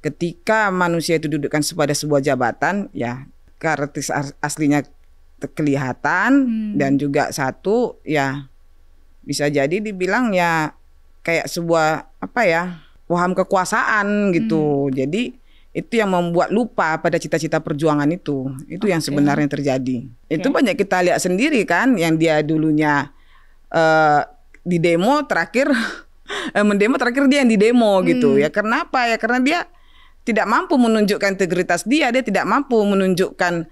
ketika manusia itu dudukkan pada sebuah jabatan, ya karakteristik aslinya kelihatan dan juga satu ya bisa jadi dibilang ya kayak sebuah paham kekuasaan gitu. Jadi itu yang membuat lupa pada cita-cita perjuangan itu yang sebenarnya terjadi. Itu banyak kita lihat sendiri kan, yang dia dulunya di demo terakhir mendemo terakhir dia yang di demo gitu ya. Kenapa ya? Karena dia tidak mampu menunjukkan integritas dia tidak mampu menunjukkan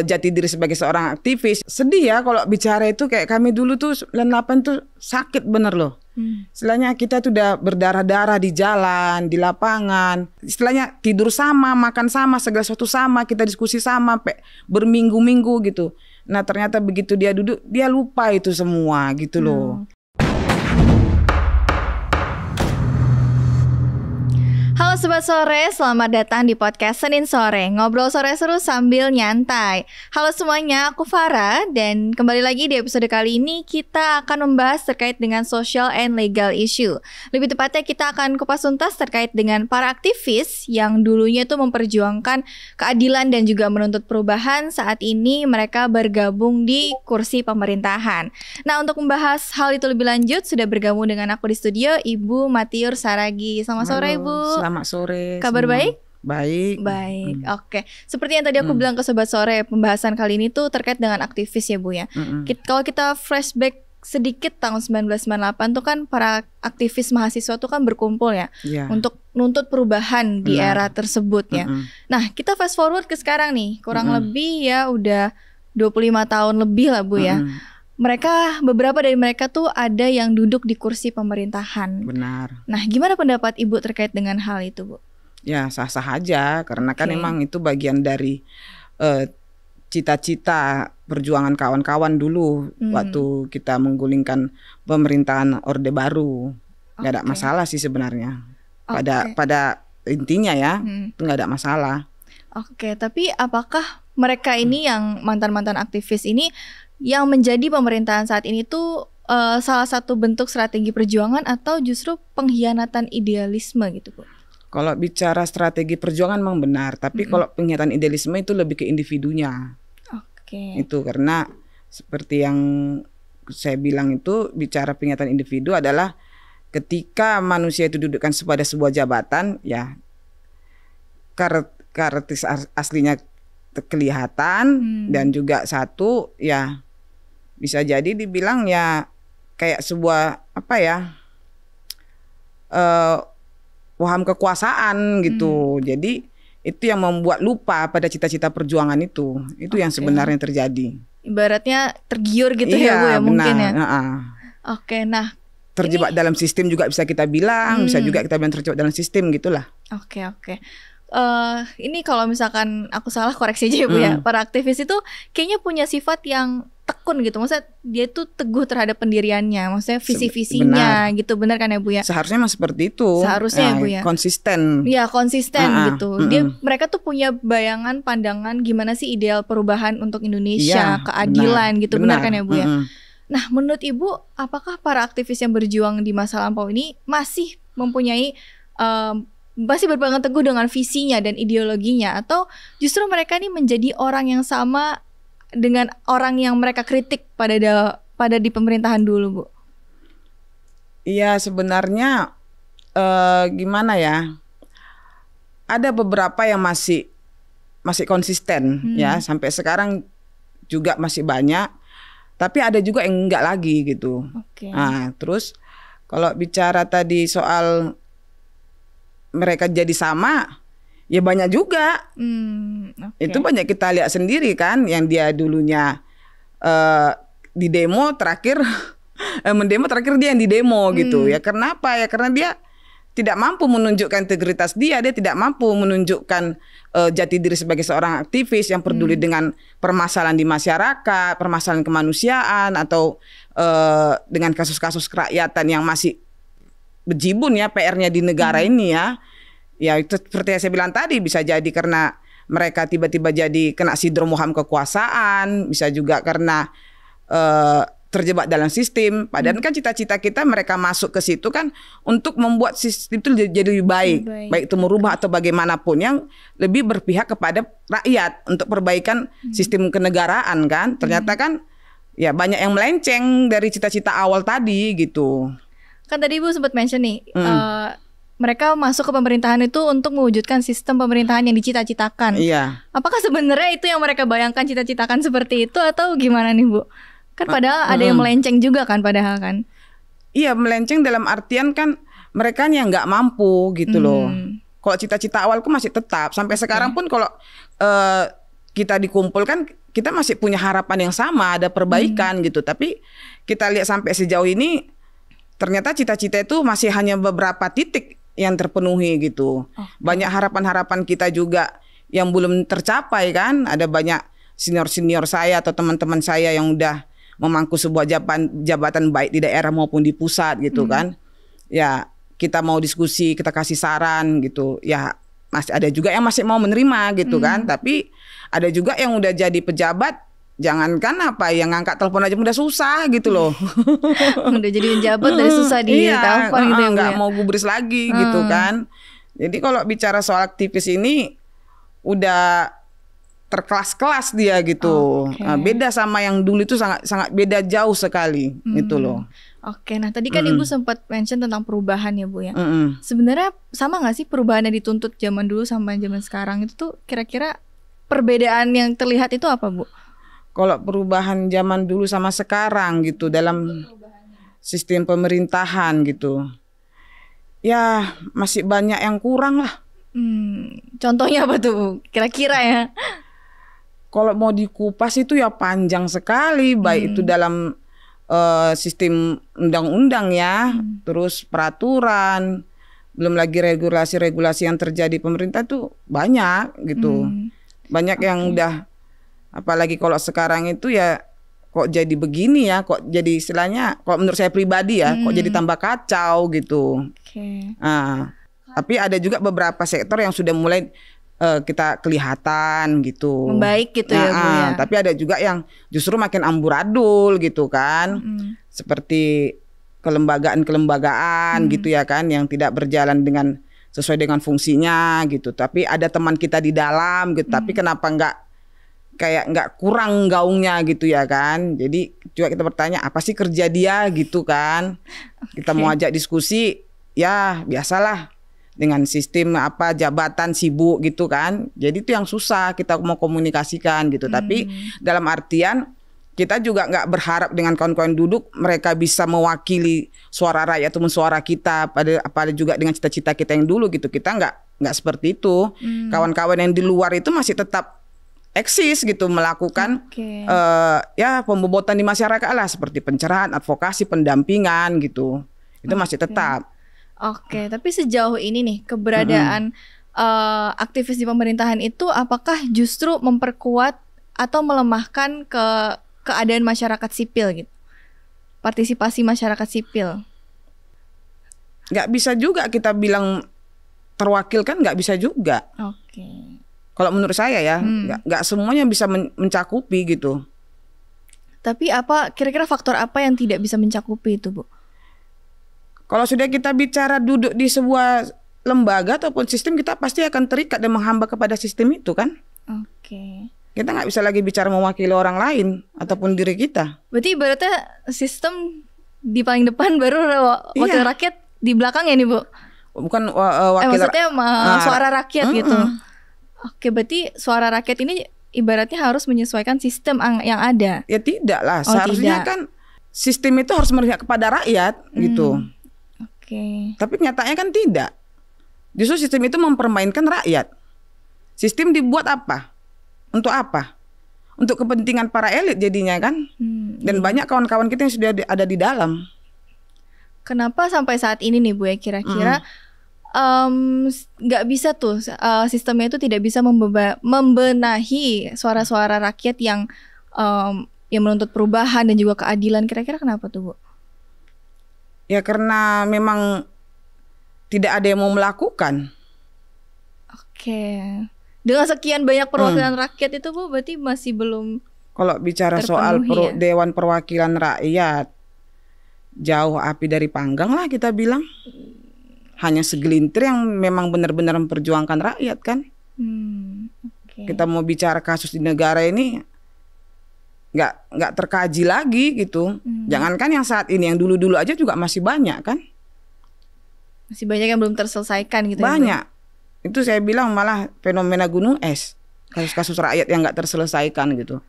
jati diri sebagai seorang aktivis. Sedih ya kalau bicara itu, kayak kami dulu tuh 98 tuh sakit bener loh. Istilahnya kita tuh udah berdarah-darah di jalan, di lapangan. Istilahnya tidur sama, makan sama, segala sesuatu sama, kita diskusi sama, berminggu-minggu gitu. Nah ternyata begitu dia duduk, dia lupa itu semua gitu loh. Halo Sobat Sore, selamat datang di podcast Senin Sore, ngobrol sore seru sambil nyantai. Halo semuanya, aku Farah, dan kembali lagi di episode kali ini kita akan membahas terkait dengan social and legal issue. Lebih tepatnya kita akan kupas tuntas terkait dengan para aktivis yang dulunya tuh memperjuangkan keadilan dan juga menuntut perubahan. Saat ini mereka bergabung di kursi pemerintahan. Nah, untuk membahas hal itu lebih lanjut sudah bergabung dengan aku di studio Ibu Matiur Saragi. Selamat sore Ibu. Selamat sore. Kabar semua. baik? Baik. Oke. Seperti yang tadi aku bilang ke Sobat Sore, pembahasan kali ini tuh terkait dengan aktivis ya Bu ya. Kalau kita flashback sedikit tahun 1998 tuh kan para aktivis mahasiswa tuh kan berkumpul ya untuk nuntut perubahan di era tersebut ya. Nah, kita fast forward ke sekarang nih, kurang lebih ya udah 25 tahun lebih lah Bu ya. Beberapa dari mereka tuh ada yang duduk di kursi pemerintahan. Benar. Nah, gimana pendapat Ibu terkait dengan hal itu, Bu? Ya, sah-sah aja, karena kan emang itu bagian dari cita-cita perjuangan kawan-kawan dulu waktu kita menggulingkan pemerintahan Orde Baru. Gak ada masalah sih sebenarnya. Pada intinya ya, itu gak ada masalah. Oke, tapi apakah mereka ini yang mantan-mantan aktivis ini yang menjadi pemerintahan saat ini tuh salah satu bentuk strategi perjuangan atau justru pengkhianatan idealisme gitu Bu? Kalau bicara strategi perjuangan memang benar, tapi kalau pengkhianatan idealisme itu lebih ke individunya. Itu karena seperti yang saya bilang itu, bicara pengkhianatan individu adalah ketika manusia itu dudukkan pada sebuah jabatan, ya karakteristik aslinya kelihatan dan juga satu ya bisa jadi dibilang ya kayak sebuah paham kekuasaan gitu. Jadi itu yang membuat lupa pada cita-cita perjuangan itu yang sebenarnya terjadi. Ibaratnya tergiur gitu ya Bu ya, mungkin ya. Oke, nah terjebak dalam sistem juga bisa kita bilang, bisa juga kita bilang terjebak dalam sistem gitulah. Oke. Ini kalau misalkan aku salah koreksi aja ya Bu ya. Para aktivis itu kayaknya punya sifat yang tekun gitu. Maksudnya dia tuh teguh terhadap pendiriannya. Maksudnya visi-visinya gitu. Benar kan ya Bu ya? Seharusnya memang seperti itu. Seharusnya ya Bu ya. Konsisten. Iya konsisten gitu. Mereka tuh punya bayangan, pandangan gimana sih ideal perubahan untuk Indonesia, keadilan gitu. Benar kan ya Bu ya? Nah menurut Ibu, apakah para aktivis yang berjuang di masa lampau ini masih mempunyai masih berpegang teguh dengan visinya dan ideologinya, atau justru mereka ini menjadi orang yang sama dengan orang yang mereka kritik pada di pemerintahan dulu Bu? Iya sebenarnya gimana ya, ada beberapa yang masih konsisten ya sampai sekarang juga masih banyak, tapi ada juga yang enggak lagi gitu. Nah terus kalau bicara tadi soal mereka jadi sama, ya banyak juga. Itu banyak kita lihat sendiri kan, yang dia dulunya di demo terakhir mendemo terakhir dia yang di demo gitu ya. Kenapa ya? Karena dia tidak mampu menunjukkan integritas dia tidak mampu menunjukkan jati diri sebagai seorang aktivis yang peduli dengan permasalahan di masyarakat, permasalahan kemanusiaan, atau dengan kasus-kasus kerakyatan yang masih bejibun ya PR-nya di negara ini ya. Ya itu seperti yang saya bilang tadi, bisa jadi karena mereka tiba-tiba jadi kena sindrom waham kekuasaan, bisa juga karena terjebak dalam sistem. Padahal kan cita-cita kita mereka masuk ke situ kan untuk membuat sistem itu jadi lebih baik. Baik itu merubah atau bagaimanapun yang lebih berpihak kepada rakyat untuk perbaikan sistem kenegaraan kan. Ternyata kan ya banyak yang melenceng dari cita-cita awal tadi gitu. Kan tadi Ibu sempat mention nih, mereka masuk ke pemerintahan itu untuk mewujudkan sistem pemerintahan yang dicita-citakan. Iya. Apakah sebenarnya itu yang mereka bayangkan cita-citakan seperti itu atau gimana nih Bu? Kan padahal ada yang melenceng juga kan padahal kan. Iya, melenceng dalam artian kan mereka yang nggak mampu gitu loh. Kalau cita-cita awalku masih tetap sampai sekarang pun kalau kita dikumpulkan kita masih punya harapan yang sama, ada perbaikan gitu. Tapi kita lihat sampai sejauh ini ternyata cita-cita itu masih hanya beberapa titik yang terpenuhi gitu. Banyak harapan-harapan kita juga yang belum tercapai kan. Ada banyak senior-senior saya atau teman-teman saya yang udah memangku sebuah jabatan baik di daerah maupun di pusat gitu kan. Ya kita mau diskusi, kita kasih saran gitu. Ya masih ada juga yang masih mau menerima gitu kan. Tapi ada juga yang udah jadi pejabat, jangankan apa yang ngangkat telepon aja udah susah gitu loh. Udah jadi pejabat dari susah di telepon gitu ya. Nggak mau gubris lagi gitu kan. Jadi kalau bicara soal aktivis ini udah terkelas-kelas dia gitu. Beda sama yang dulu itu sangat beda jauh sekali gitu loh. Oke, nah tadi kan Ibu sempat mention tentang perubahan ya Bu ya. Sebenarnya sama nggak sih perubahan yang dituntut zaman dulu sama zaman sekarang itu tuh kira-kira perbedaan yang terlihat itu apa Bu? Kalau perubahan zaman dulu sama sekarang gitu dalam sistem pemerintahan gitu, ya masih banyak yang kurang lah. Contohnya apa tuh kira-kira ya? Kalau mau dikupas itu ya panjang sekali, baik itu dalam sistem undang-undang ya, terus peraturan, belum lagi regulasi-regulasi yang terjadi pemerintah tuh banyak gitu. Banyak yang udah, apalagi kalau sekarang itu ya kok jadi begini ya, kok jadi istilahnya, kalau menurut saya pribadi ya, kok jadi tambah kacau gitu. Nah, tapi ada juga beberapa sektor yang sudah mulai kita kelihatan gitu. Membaik gitu ya Bu ya. Tapi ada juga yang justru makin amburadul gitu kan. Seperti kelembagaan gitu ya kan, yang tidak berjalan dengan sesuai dengan fungsinya gitu. Tapi ada teman kita di dalam gitu. Tapi kenapa nggak kurang gaungnya gitu ya kan. Jadi juga kita bertanya apa sih kerja dia gitu kan. Kita mau ajak diskusi ya biasalah dengan sistem jabatan sibuk gitu kan. Jadi itu yang susah kita mau komunikasikan gitu. Tapi dalam artian kita juga nggak berharap dengan kawan-kawan duduk mereka bisa mewakili suara rakyat atau suara kita pada juga dengan cita-cita kita yang dulu gitu. Kita nggak seperti itu. Kawan-kawan yang di luar itu masih tetap eksis gitu, melakukan ya pembobotan di masyarakat lah, seperti pencerahan, advokasi, pendampingan gitu. Itu masih tetap. Tapi sejauh ini nih keberadaan aktivis di pemerintahan itu apakah justru memperkuat atau melemahkan keadaan masyarakat sipil gitu? Partisipasi masyarakat sipil. Nggak bisa juga kita bilang terwakilkan, nggak bisa juga. Kalau menurut saya ya, nggak semuanya bisa mencakupi gitu. Tapi kira-kira faktor apa yang tidak bisa mencakupi itu Bu? Kalau sudah kita bicara duduk di sebuah lembaga ataupun sistem, kita pasti akan terikat dan menghamba kepada sistem itu kan. Kita nggak bisa lagi bicara mewakili orang lain ataupun diri kita. Berarti ibaratnya sistem di paling depan baru wakil rakyat di belakang ya nih Bu? Bukan wakil maksudnya suara rakyat gitu. Berarti suara rakyat ini ibaratnya harus menyesuaikan sistem yang ada. Ya tidak lah, seharusnya kan sistem itu harus memihak kepada rakyat gitu. Tapi nyatanya kan tidak. Justru sistem itu mempermainkan rakyat. Sistem dibuat apa? Untuk apa? Untuk kepentingan para elit jadinya kan. Dan banyak kawan-kawan kita yang sudah ada di dalam. Kenapa sampai saat ini nih Bu ya kira-kira nggak bisa tuh sistemnya itu tidak bisa membenahi suara-suara rakyat yang menuntut perubahan dan juga keadilan. Kira-kira kenapa tuh Bu? Ya karena memang tidak ada yang mau melakukan. Dengan sekian banyak perwakilan rakyat itu Bu, berarti masih belum Kalau bicara soal terpenuhi ya? Dewan Perwakilan Rakyat, jauh api dari panggang lah kita bilang. Hanya segelintir yang memang benar-benar memperjuangkan rakyat kan. Oke. Kita mau bicara kasus di negara ini nggak terkaji lagi gitu. Jangankan yang saat ini, yang dulu-dulu aja juga masih banyak kan. Masih banyak yang belum terselesaikan gitu. Banyak. Itu saya bilang malah fenomena gunung es. Kasus-kasus rakyat yang nggak terselesaikan gitu.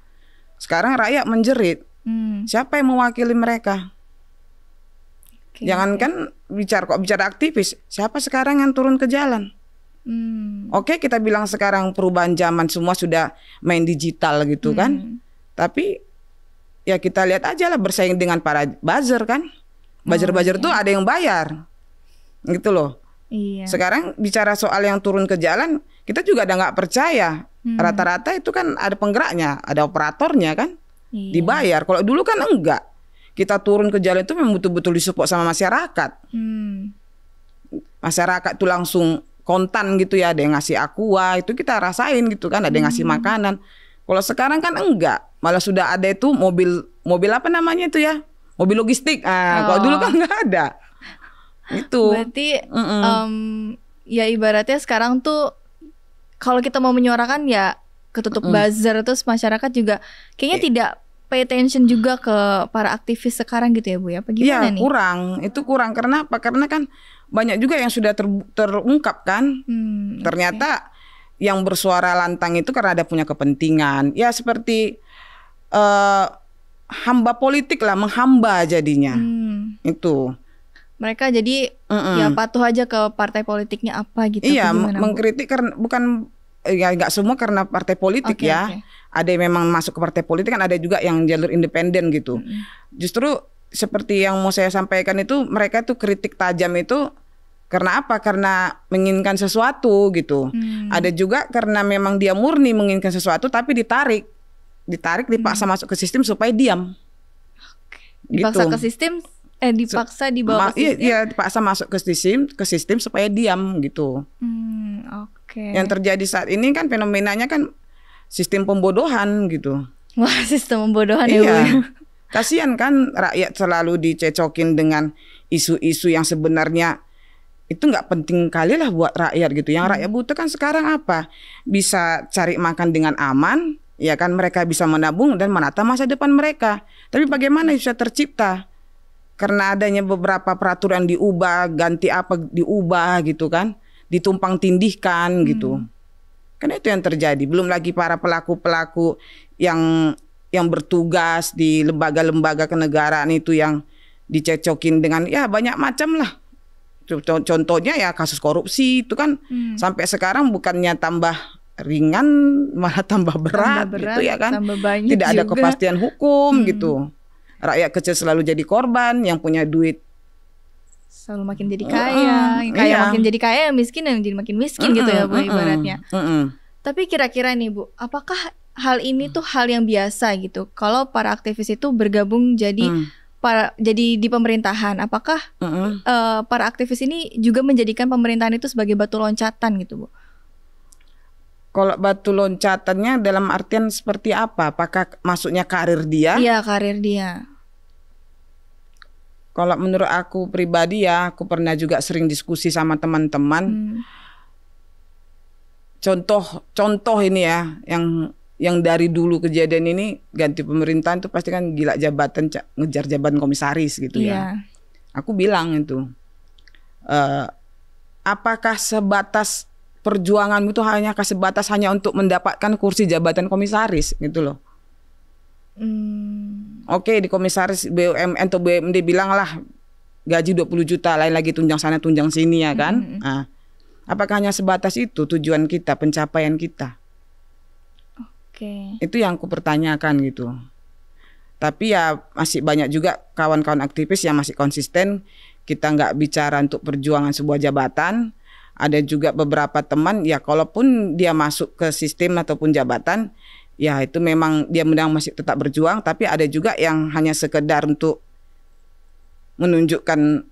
Sekarang rakyat menjerit. Siapa yang mewakili mereka? Jangankan bicara aktivis, siapa sekarang yang turun ke jalan? Oke, kita bilang sekarang perubahan zaman, semua sudah main digital gitu kan. Tapi ya kita lihat aja lah, bersaing dengan para buzzer kan. Buzzer-buzzer tuh ada yang bayar. Gitu loh. Iya. Sekarang bicara soal yang turun ke jalan, kita juga udah nggak percaya. Rata-rata itu kan ada penggeraknya, ada operatornya kan. Dibayar. Kalau dulu kan enggak. Kita turun ke jalan itu memang betul-betul disupport sama masyarakat. Masyarakat tuh langsung kontan gitu ya, ada yang ngasih aqua, itu kita rasain gitu kan, ada yang ngasih makanan. Kalau sekarang kan enggak, malah sudah ada itu mobil apa namanya itu ya, mobil logistik. Kalau dulu kan enggak ada. Itu. Berarti ya ibaratnya sekarang tuh kalau kita mau menyuarakan ya ketutup buzzer, terus masyarakat juga kayaknya tidak pay attention juga ke para aktivis sekarang gitu ya Bu ya? Apa gimana nih? Itu kurang. Karena apa? Karena kan banyak juga yang sudah terungkap kan. Ternyata yang bersuara lantang itu karena ada punya kepentingan. Ya seperti hamba politik lah, menghamba jadinya. Itu. Mereka jadi ya patuh aja ke partai politiknya apa gitu. Iya, gimana, mengkritik karena bukan ya nggak semua karena partai politik ya. Ada yang memang masuk ke partai politik, kan ada juga yang jalur independen gitu. Justru seperti yang mau saya sampaikan itu, mereka tuh kritik tajam itu karena apa? Karena menginginkan sesuatu gitu. Ada juga karena memang dia murni menginginkan sesuatu tapi ditarik, dipaksa masuk ke sistem supaya diam. Dipaksa gitu. ke sistem, dipaksa dibawa ke sistem. Iya, dipaksa masuk ke sistem supaya diam gitu. Yang terjadi saat ini kan fenomenanya kan sistem pembodohan gitu. Wah, sistem pembodohan ya Bu. Kasihan kan rakyat selalu dicecokin dengan isu-isu yang sebenarnya itu nggak penting kali lah buat rakyat gitu. Yang rakyat butuh kan sekarang apa? Bisa cari makan dengan aman, ya kan, mereka bisa menabung dan menata masa depan mereka. Tapi bagaimana bisa tercipta? Karena adanya beberapa peraturan diubah, ganti apa diubah gitu kan, ditumpang tindihkan gitu. Karena itu yang terjadi. Belum lagi para pelaku-pelaku yang bertugas di lembaga-lembaga kenegaraan itu yang dicecokin dengan ya banyak macam lah. Contohnya ya kasus korupsi itu kan sampai sekarang bukannya tambah ringan malah tambah berat gitu ya kan. Tidak ada kepastian hukum gitu. Rakyat kecil selalu jadi korban, yang punya duit selalu makin jadi kaya, yang kaya makin jadi kaya, yang miskin yang jadi makin miskin gitu ya Bu ibaratnya. Tapi kira-kira nih Bu, apakah hal ini tuh hal yang biasa gitu? Kalau para aktivis itu bergabung jadi di pemerintahan, apakah para aktivis ini juga menjadikan pemerintahan itu sebagai batu loncatan gitu Bu? Kalau batu loncatannya dalam artian seperti apa? Apakah maksudnya karir dia? Iya, karir dia. Kalau menurut aku pribadi ya, aku pernah juga sering diskusi sama teman-teman. Contoh ini ya, yang dari dulu kejadian ini, ganti pemerintahan itu pasti kan gila jabatan, ngejar jabatan komisaris gitu ya. Aku bilang itu, apakah sebatas perjuanganmu itu sebatas hanya untuk mendapatkan kursi jabatan komisaris gitu loh. Oke, di komisaris BUMN atau BUMD bilanglah gaji 20 juta, lain lagi tunjang sana tunjang sini ya kan. Apakah hanya sebatas itu tujuan kita, pencapaian kita? Itu yang aku pertanyakan gitu. Tapi ya masih banyak juga kawan-kawan aktivis yang masih konsisten. Kita nggak bicara untuk perjuangan sebuah jabatan. Ada juga beberapa teman ya, kalaupun dia masuk ke sistem ataupun jabatan, ya itu memang dia masih tetap berjuang. Tapi ada juga yang hanya sekedar untuk menunjukkan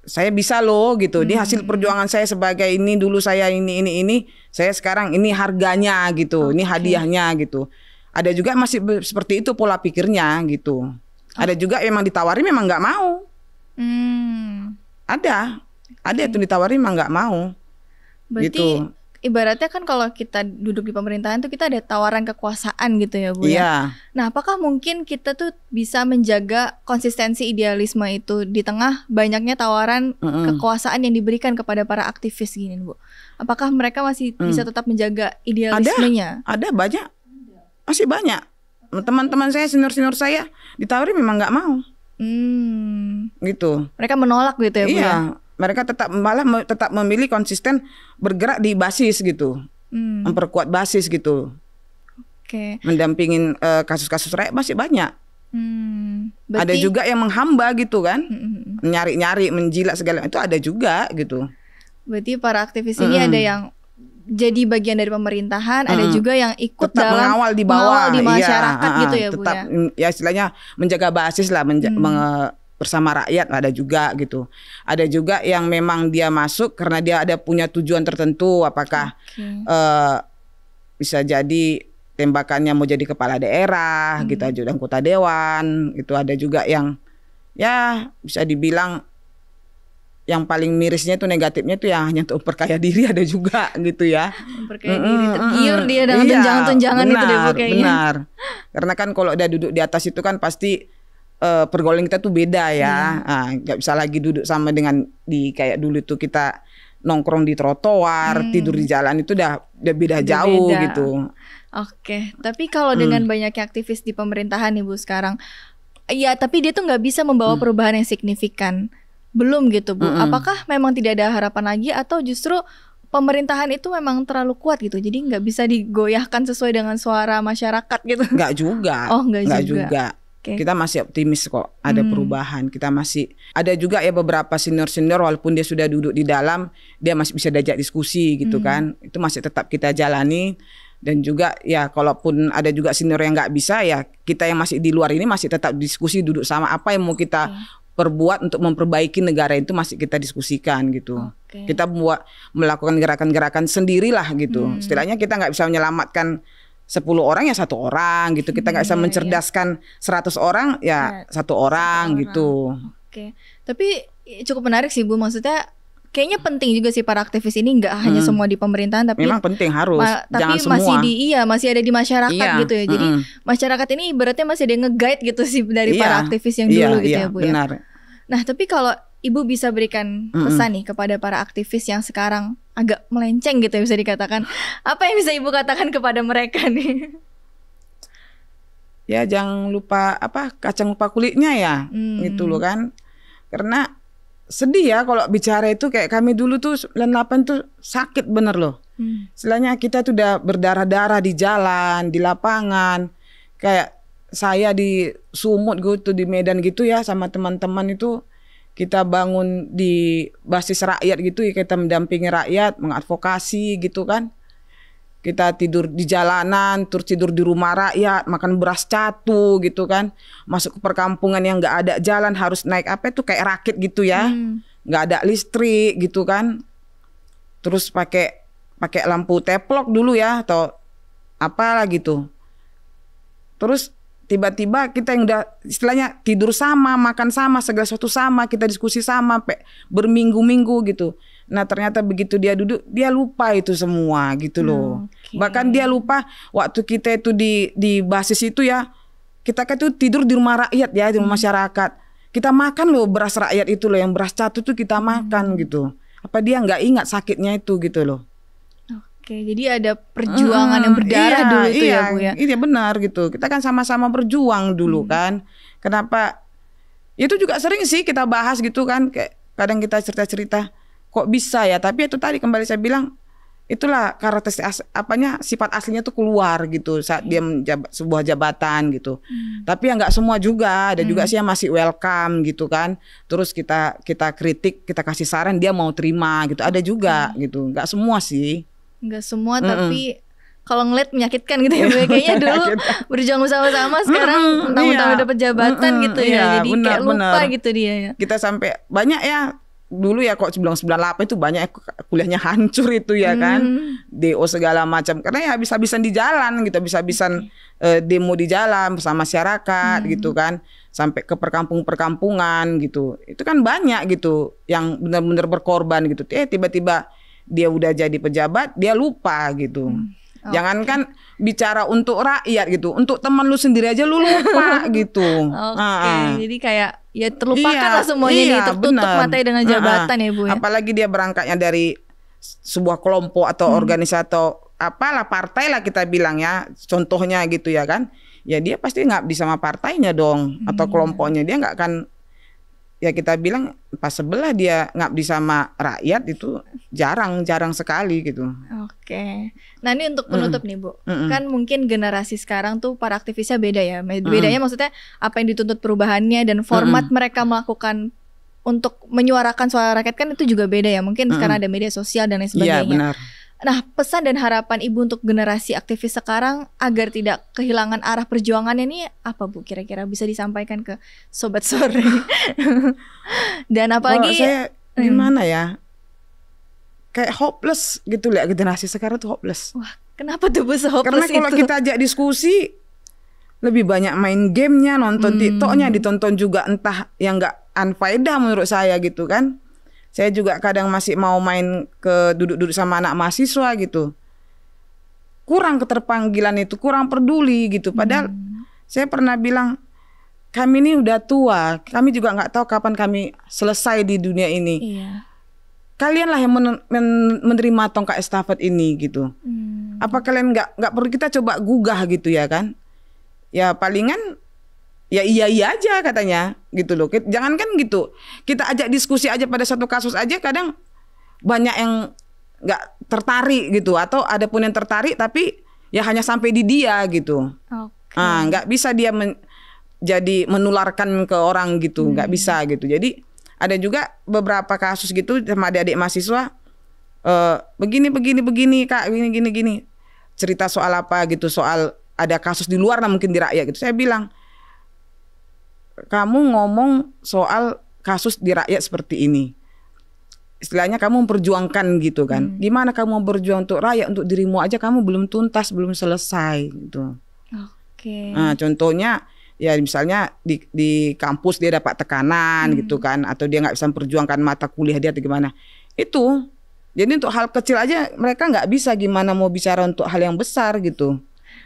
saya bisa loh gitu. Di hasil perjuangan saya sebagai ini, dulu saya ini, saya sekarang ini harganya gitu, ini hadiahnya gitu. Ada juga masih seperti itu pola pikirnya gitu. Ada juga memang ditawari memang nggak mau. Ada itu ditawari memang nggak mau. Berarti gitu. Ibaratnya kan kalau kita duduk di pemerintahan tuh kita ada tawaran kekuasaan gitu ya Bu ya. Iya. Nah apakah mungkin kita tuh bisa menjaga konsistensi idealisme itu di tengah banyaknya tawaran kekuasaan yang diberikan kepada para aktivis gini Bu? Apakah mereka masih bisa tetap menjaga idealismenya? Ada banyak, masih banyak. Teman-teman saya, senior-senior saya ditawari memang nggak mau. Gitu. Mereka menolak gitu ya Bu ya? Mereka tetap memilih konsisten bergerak di basis gitu, memperkuat basis gitu. Mendampingin kasus-kasus rakyat masih banyak. Ada juga yang menghamba gitu kan, nyari-nyari, menjilat segala itu ada juga gitu. Berarti para aktivis ini ada yang jadi bagian dari pemerintahan, ada juga yang ikut tetap dalam mengawal di bawah, di masyarakat gitu ya Bu tetap, ya istilahnya menjaga basis lah, bersama rakyat ada juga gitu. Ada juga yang memang dia masuk karena dia ada punya tujuan tertentu, apakah bisa jadi tembakannya mau jadi kepala daerah, gitu aja, anggota dewan, itu ada juga yang ya bisa dibilang yang paling mirisnya itu negatifnya itu yang hanya untuk perkaya diri ada juga gitu ya. Perkaya diri, tergiur dia dengan tunjangan-tunjangan itu deh Bu kayaknya. Benar. Karena kan kalau udah duduk di atas itu kan pasti pergaulan kita tuh beda ya, nggak bisa lagi duduk sama dengan di kayak dulu tuh kita nongkrong di trotoar, tidur di jalan itu udah beda jauh gitu. Oke, tapi kalau dengan banyaknya aktivis di pemerintahan nih Bu sekarang, ya tapi dia tuh nggak bisa membawa perubahan yang signifikan, belum gitu Bu. Apakah memang tidak ada harapan lagi atau justru pemerintahan itu memang terlalu kuat gitu, jadi nggak bisa digoyahkan sesuai dengan suara masyarakat gitu? Nggak juga. Nggak juga. Kita masih optimis kok ada perubahan. Kita masih ada juga ya beberapa senior-senior walaupun dia sudah duduk di dalam, dia masih bisa diajak diskusi gitu kan. Itu masih tetap kita jalani. Dan juga ya kalaupun ada juga senior yang nggak bisa, ya kita yang masih di luar ini masih tetap diskusi, duduk sama apa yang mau kita perbuat untuk memperbaiki negara itu masih kita diskusikan gitu. Kita melakukan gerakan-gerakan sendirilah gitu. Istilahnya kita nggak bisa menyelamatkan 10 orang ya 1 orang gitu. Kita nggak bisa mencerdaskan 100 orang ya 1 orang gitu. Tapi cukup menarik sih Bu. Maksudnya kayaknya penting juga sih para aktivis ini nggak hanya semua di pemerintahan, tapi memang penting harus. Tapi jangan semua. masih ada di masyarakat gitu ya. Jadi masyarakat ini ibaratnya masih ada yang nge-guide gitu sih dari para aktivis yang dulu gitu ya Bu benar. Ya. Nah tapi kalau Ibu bisa berikan pesan nih kepada para aktivis yang sekarang agak melenceng gitu ya bisa dikatakan, apa yang bisa Ibu katakan kepada mereka nih? Ya jangan lupa kacang lupa kulitnya ya, gitu loh kan. Karena sedih ya kalau bicara itu, kayak kami dulu tuh 98 tuh sakit bener loh. Istilahnya kita tuh udah berdarah-darah di jalan, di lapangan. Kayak saya di Sumut gitu, di Medan gitu ya sama teman-teman itu. Kita bangun di basis rakyat gitu ya, kita mendampingi rakyat, mengadvokasi gitu kan. Kita tidur di jalanan, terus tidur di rumah rakyat, makan beras catu gitu kan. Masuk ke perkampungan yang nggak ada jalan, harus naik kayak rakit gitu ya. Nggak ada listrik gitu kan. Terus pakai lampu teplok dulu ya atau apalah gitu. Terus tiba-tiba kita yang udah istilahnya tidur sama, makan sama, segala sesuatu sama, kita diskusi sama berminggu-minggu gitu. Nah ternyata begitu dia duduk, dia lupa itu semua gitu loh. Bahkan dia lupa waktu kita itu di basis itu ya, kita kan itu tidur di rumah rakyat ya, di rumah masyarakat. Kita makan loh beras rakyat itu loh, yang beras catu tuh kita makan gitu. Apa dia nggak ingat sakitnya itu gitu loh. Jadi ada perjuangan yang berdarah dulu itu ya Bu ya. Iya benar gitu. Kita kan sama-sama berjuang dulu kan. Kenapa? Itu juga sering sih kita bahas gitu kan. Kayak kadang kita cerita-cerita kok bisa ya. Tapi itu tadi kembali saya bilang, itulah karakteristik sifat aslinya tuh keluar gitu saat dia menjabat sebuah jabatan gitu. Tapi ya nggak semua juga. Ada juga sih yang masih welcome gitu kan. Terus kita kritik, kita kasih saran, dia mau terima gitu. Ada juga gitu. Nggak semua sih. Nggak semua tapi kalau ngeliat menyakitkan gitu ya Bu. Kayaknya dulu berjuang bersama-sama, sekarang mentang-mentang udah dapat jabatan gitu ya. Jadi benar, kayak lupa gitu dia ya. Kita sampai banyak ya dulu ya kok sebelum 98 itu banyak kuliahnya hancur itu ya kan. DO segala macam. Karena ya habis-habisan di jalan gitu, habis-habisan demo di jalan bersama masyarakat gitu kan. Sampai ke perkampungan gitu. Itu kan banyak gitu yang benar-benar berkorban gitu. Tiba-tiba dia udah jadi pejabat, dia lupa gitu. Jangankan bicara untuk rakyat gitu, untuk teman lu sendiri aja lu lupa gitu. Jadi kayak ya terlupakan lah semuanya nih, tertutup matanya dengan jabatan ya Bu ya. Apalagi dia berangkatnya dari sebuah kelompok atau organisasi atau apalah partai lah kita bilang ya, contohnya gitu ya kan. Ya dia pasti ngabdi sama partainya dong atau kelompoknya, dia nggak akan, ya kita bilang pas sebelah dia ngabdi sama rakyat itu jarang sekali gitu. Oke. Nah ini untuk penutup nih Bu, kan mungkin generasi sekarang tuh para aktivisnya beda ya. Bedanya maksudnya apa yang dituntut perubahannya dan format mereka melakukan untuk menyuarakan suara rakyat kan itu juga beda ya. Mungkin sekarang ada media sosial dan lain sebagainya. Iya benar. Nah pesan dan harapan Ibu untuk generasi aktivis sekarang agar tidak kehilangan arah perjuangannya ini apa Bu, kira-kira bisa disampaikan ke Sobat Sore? Dan apalagi saya gimana ya, kayak hopeless gitu lah, generasi sekarang tuh hopeless. Wah kenapa tuh Bu se-hopeless itu? Karena kalau kita ajak diskusi lebih banyak main gamenya, nonton TikToknya, ditonton juga entah yang nggak unfaedah menurut saya gitu kan. Saya juga kadang masih mau main ke duduk-duduk sama anak mahasiswa gitu. Kurang keterpanggilan itu, kurang peduli gitu. Padahal saya pernah bilang, kami ini udah tua, kami juga nggak tahu kapan kami selesai di dunia ini. Iya. Kalianlah yang menerima tongkat estafet ini gitu. Apa kalian nggak perlu kita coba gugah gitu ya kan? Ya palingan ya iya aja katanya gitu loh. Jangan kan gitu. Kita ajak diskusi aja pada satu kasus aja kadang banyak yang nggak tertarik gitu, atau ada pun yang tertarik tapi ya hanya sampai di dia gitu. Nggak bisa dia jadi menularkan ke orang gitu, nggak bisa gitu. Jadi ada juga beberapa kasus gitu sama adik-adik mahasiswa, begini Kak, gini cerita soal apa gitu, soal ada kasus di luar lah mungkin di rakyat gitu. Saya bilang, kamu ngomong soal kasus di rakyat seperti ini, istilahnya kamu memperjuangkan gitu kan. Gimana kamu berjuang untuk rakyat, untuk dirimu aja kamu belum tuntas, belum selesai gitu. Nah, contohnya ya misalnya di kampus dia dapat tekanan gitu kan, atau dia nggak bisa memperjuangkan mata kuliah dia atau gimana. Itu jadi untuk hal kecil aja mereka nggak bisa, gimana mau bicara untuk hal yang besar gitu.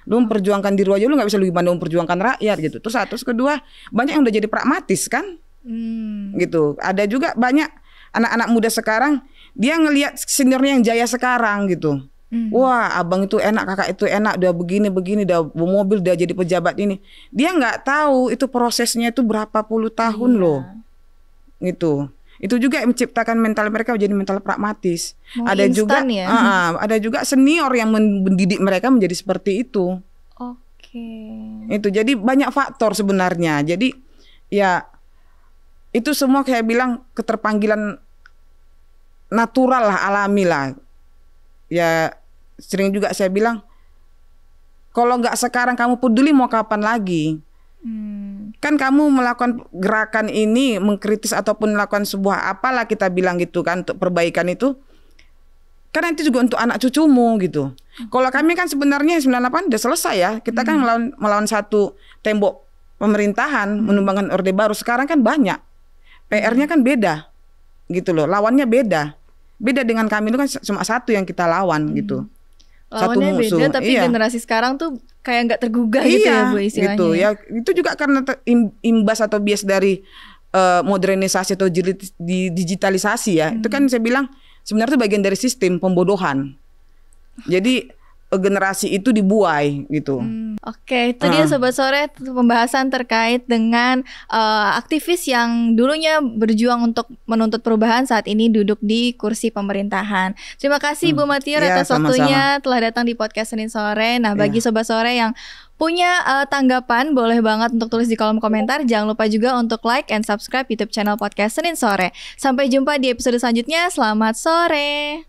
Lu memperjuangkan diri aja lu nggak bisa, lu gimana memperjuangkan rakyat gitu. Terus kedua, banyak yang udah jadi pragmatis kan, gitu. Ada juga banyak anak-anak muda sekarang dia ngelihat seniornya yang jaya sekarang gitu. Wah abang itu enak, kakak itu enak, udah begini, udah bawa mobil, udah jadi pejabat ini. Dia nggak tahu itu prosesnya itu berapa puluh tahun loh, gitu. Itu juga yang menciptakan mental mereka menjadi mental pragmatis. Ada juga ya? Ada juga senior yang mendidik mereka menjadi seperti itu. Itu jadi banyak faktor sebenarnya. Jadi ya itu semua kayak bilang keterpanggilan natural lah, alami lah. Ya sering juga saya bilang, kalau nggak sekarang kamu peduli mau kapan lagi? Kan kamu melakukan gerakan ini, mengkritis ataupun melakukan sebuah apalah kita bilang gitu kan, untuk perbaikan itu, kan nanti juga untuk anak cucumu gitu. Kalau kami kan sebenarnya 98 udah selesai ya. Kita kan melawan satu tembok pemerintahan, menumbangkan Orde Baru. Sekarang kan banyak, PR-nya kan beda gitu loh, lawannya beda dengan kami itu kan cuma satu yang kita lawan gitu. Lawannya satu musuh beda, tapi generasi sekarang tuh kayak nggak tergugah gitu ya Bu istilahnya. Gitu ya. Itu juga karena imbas atau bias dari modernisasi atau digitalisasi ya. Itu kan saya bilang sebenarnya itu bagian dari sistem pembodohan. Jadi generasi itu dibuai gitu. Oke, itu dia Sobat Sore, pembahasan terkait dengan aktivis yang dulunya berjuang untuk menuntut perubahan, saat ini duduk di kursi pemerintahan. Terima kasih Bu Matiar atas waktunya telah datang di podcast Senin Sore. Nah, bagi Sobat Sore yang punya tanggapan, boleh banget untuk tulis di kolom komentar. Jangan lupa juga untuk like and subscribe YouTube channel podcast Senin Sore. Sampai jumpa di episode selanjutnya. Selamat sore.